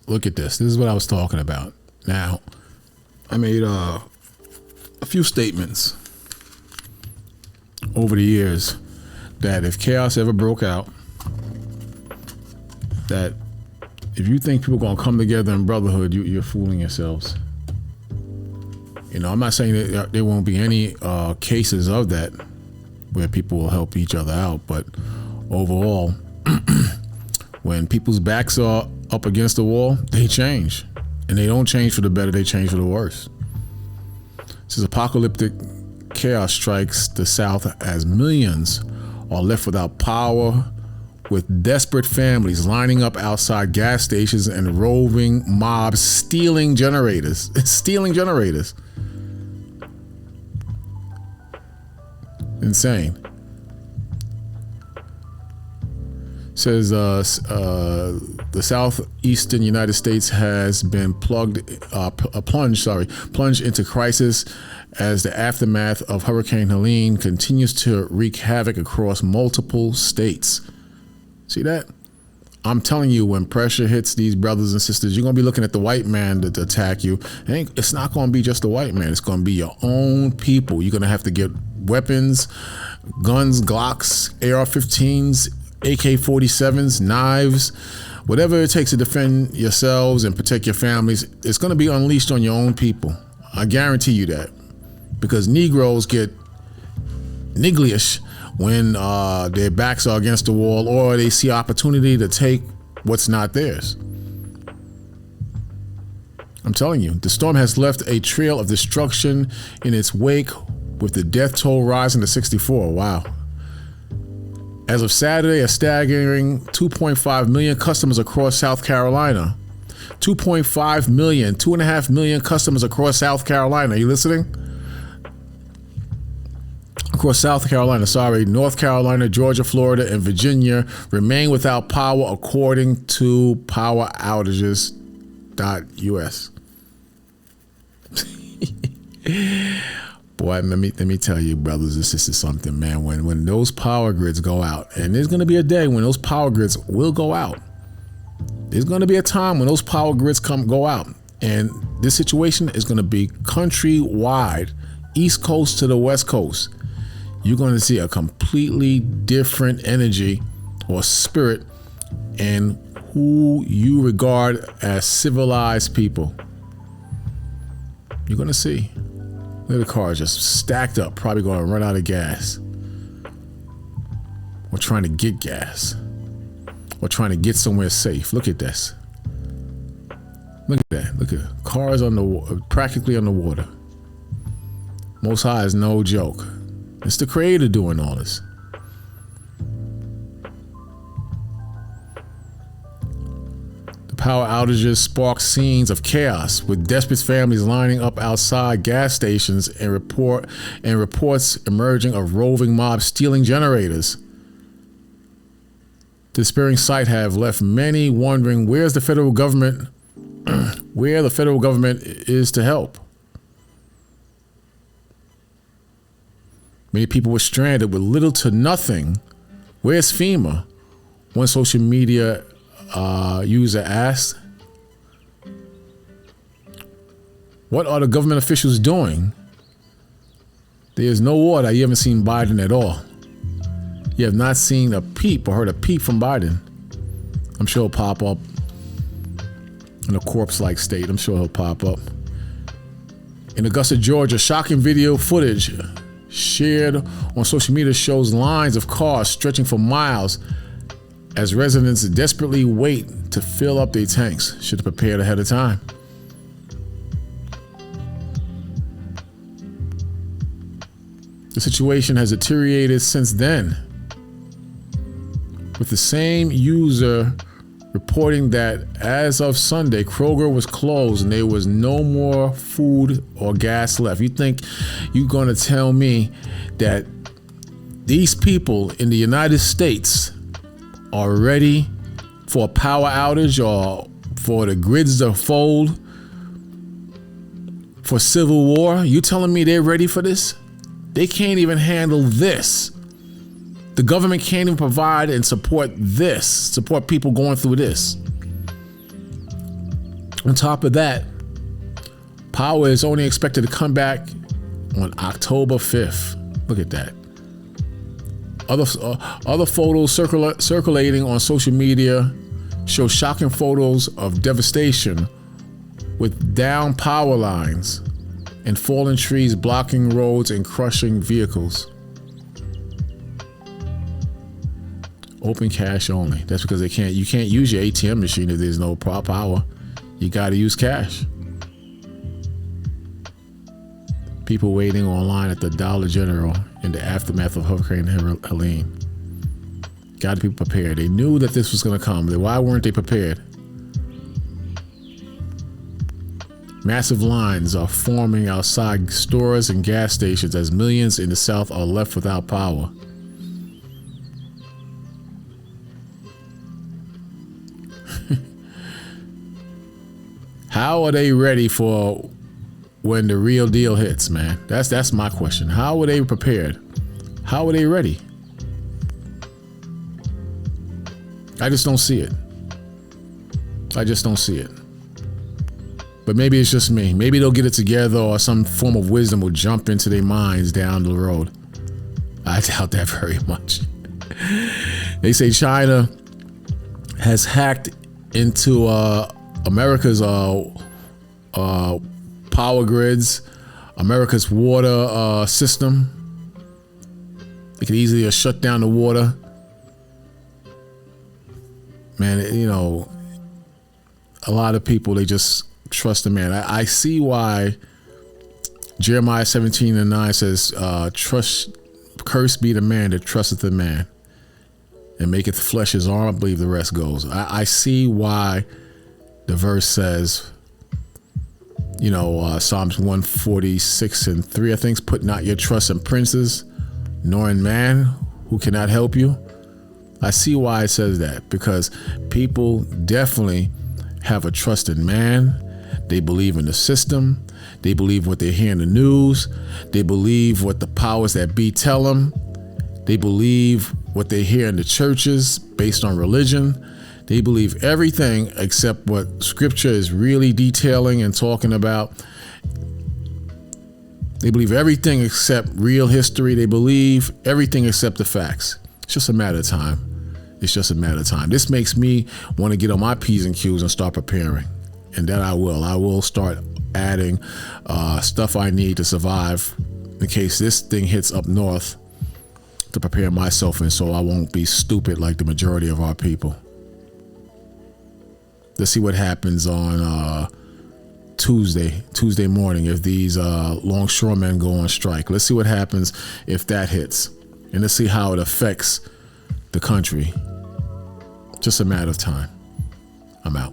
look at this. This is what I was talking about. Now, I made a few statements over the years that if chaos ever broke out, that if you think people are going to come together in brotherhood, you're fooling yourselves. You know, I'm not saying that there won't be any cases of that where people will help each other out, but overall, when people's backs are up against the wall, they change. And they don't change for the better, they change for the worse. This is apocalyptic chaos strikes the South as millions are left without power, with desperate families lining up outside gas stations and roving mobs stealing generators. Insane. Says the southeastern United States has been plunged into crisis as the aftermath of Hurricane Helene continues to wreak havoc across multiple states. See that? I'm telling you, when pressure hits these brothers and sisters, you're going to be looking at the white man to attack you. It's not going to be just the white man. It's going to be your own people. You're going to have to get weapons, guns, Glocks, AR-15s, AK-47s, knives, whatever it takes to defend yourselves and protect your families. It's going to be unleashed on your own people. I guarantee you that. Because Negroes get nigglyish when their backs are against the wall or they see opportunity to take what's not theirs. I'm telling you, the storm has left a trail of destruction in its wake, with the death toll rising to 64. Wow. As of Saturday, a staggering 2.5 million customers across South Carolina. 2.5 million, 2.5 million customers across South Carolina. Are you listening? Across South Carolina, North Carolina, Georgia, Florida, and Virginia remain without power, according to poweroutages.us. Boy, let me tell you, brothers and sisters, something, man. When those power grids go out, and there's going to be a day when those power grids will go out. There's going to be a time when those power grids go out, and this situation is going to be countrywide, East Coast to the West Coast. You're going to see a completely different energy or spirit in who you regard as civilized people. You're going to see. Look at the cars just stacked up, probably going to run out of gas. Or trying to get gas. Or trying to get somewhere safe. Look at this. Look at that. Look at it. Cars practically on the water. Most High is no joke. It's the Creator doing all this. The power outages sparked scenes of chaos, with desperate families lining up outside gas stations and reports emerging of roving mobs stealing generators. The despairing sight have left many wondering where the federal government is to help. Many people were stranded with little to nothing. Where's FEMA? One social media user asked, what are the government officials doing? There is no water. You haven't seen Biden at all. You have not seen a peep or heard a peep from Biden. I'm sure he'll pop up in a corpse-like state. I'm sure he'll pop up. In Augusta, Georgia, shocking video footage shared on social media shows lines of cars stretching for miles as residents desperately wait to fill up their tanks. Should have prepared ahead of time. The situation has deteriorated since then, with the same user reporting that as of Sunday, Kroger was closed and there was no more food or gas left. You think you're going to tell me that these people in the United States are ready for a power outage or for the grids to fold, for civil war? You telling me they're ready for this? They can't even handle this. The government can't even provide and support people going through this. On top of that, power is only expected to come back on October 5th. Look at that. Other photos circulating on social media show shocking photos of devastation with down power lines and fallen trees blocking roads and crushing vehicles. Open cash only. That's because you can't use your ATM machine if there's no power. You got to use cash. People waiting online at the Dollar General in the aftermath of Hurricane Helene. Got to be prepared. They knew that this was going to come. Why weren't they prepared? Massive lines are forming outside stores and gas stations as millions in the South are left without power. How are they ready for when the real deal hits, man? That's my question. How are they prepared? How are they ready? I just don't see it. I just don't see it. But maybe it's just me. Maybe they'll get it together or some form of wisdom will jump into their minds down the road. I doubt that very much. They say China has hacked into America's power grids, America's water system. They could easily shut down the water. Man, a lot of people, they just trust the man. I see why Jeremiah 17:9 says, cursed be the man that trusteth the man and maketh flesh his arm. I believe the rest goes. I see why the verse says, Psalms 146:3, I think, put not your trust in princes, nor in man who cannot help you. I see why it says that, because people definitely have a trust in man. They believe in the system. They believe what they hear in the news. They believe what the powers that be tell them. They believe what they hear in the churches based on religion. They believe everything except what scripture is really detailing and talking about. They believe everything except real history. They believe everything except the facts. It's just a matter of time. It's just a matter of time. This makes me want to get on my P's and Q's and start preparing. And that I will. I will start adding stuff I need to survive in case this thing hits up north, to prepare myself and so I won't be stupid like the majority of our people. Let's see what happens on Tuesday morning if these longshoremen go on strike. Let's see what happens if that hits. And let's see how it affects the country. Just a matter of time. I'm out.